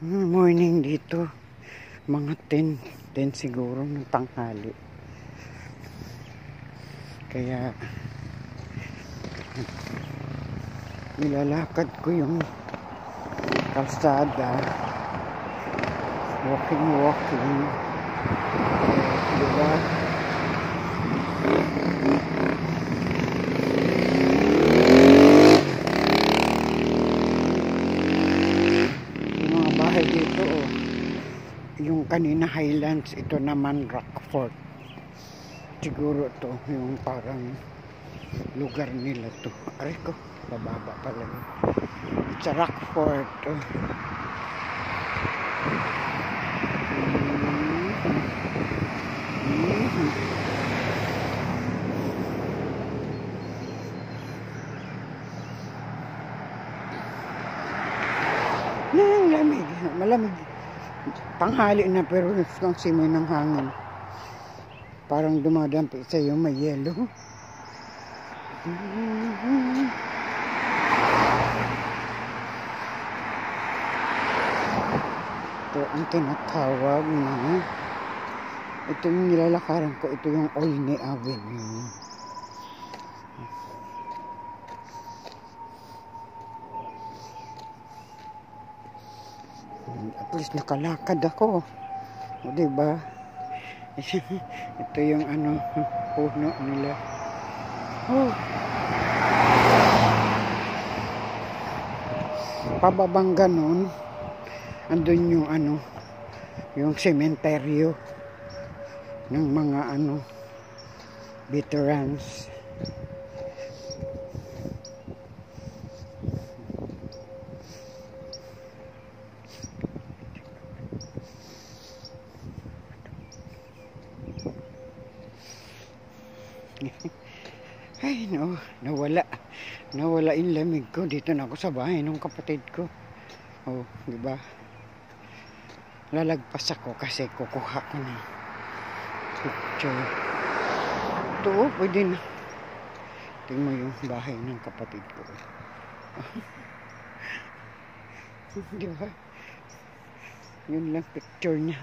Morning dito. Mga 10 siguro ng tanghali. Kaya nilalakad ko yung kalsada. Walking. Diba? Dito yung kanina Highlands, ito naman Rockfort. Siguro to yung parang lugar nila to. Aray ko, bababa pala yun. It's a Rockfort. Lamig. Malamig. Tanghali na pero ang simoy ng hangin. Parang dumadampi sa iyo, may yelo. Ito ang tinatawag na ito yung nilalakaran ko. Ito yung Olney Avenue. At least nakalakad ako. O diba? Ito yung puno nila. Pababang ganun, andun yung yung sementeryo ng mga veterans. Ay no, nawala yung lamig ko. Dito na ako sa bahay ng kapatid ko. Oh, diba? Lalagpas ako kasi kukuha ko ng picture. Ito, pwede na. Tingnan mo yung bahay ng kapatid ko. Diba? Yun lang picture niya.